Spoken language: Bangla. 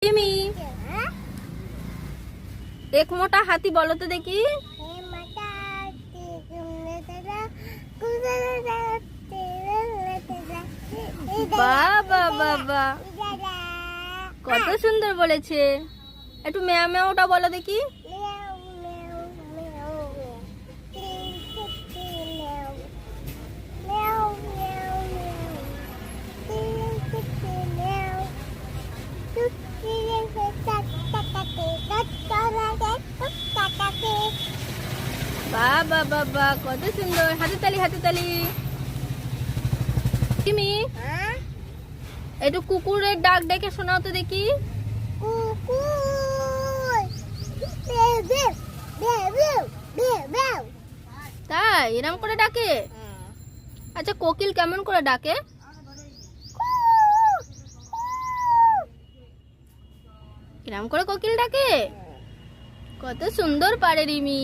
রিমি, এক মোটা হাতি বলো তো দেখি। বাবা বাবা, কত সুন্দর বলেছে। একটু ম্যাও ম্যাওটা বলো দেখি। বাবা বাবা, কত সুন্দর। হাতে তালি, হাতে তালি। তুমি একটু কুকুরের ডাক ডেকে শোনাও তো দেখি। তাই এরম করে ডাকে? আচ্ছা, কোকিল কেমন করে ডাকে? এরম করে কোকিল ডাকে? কত সুন্দর পারে রিমি।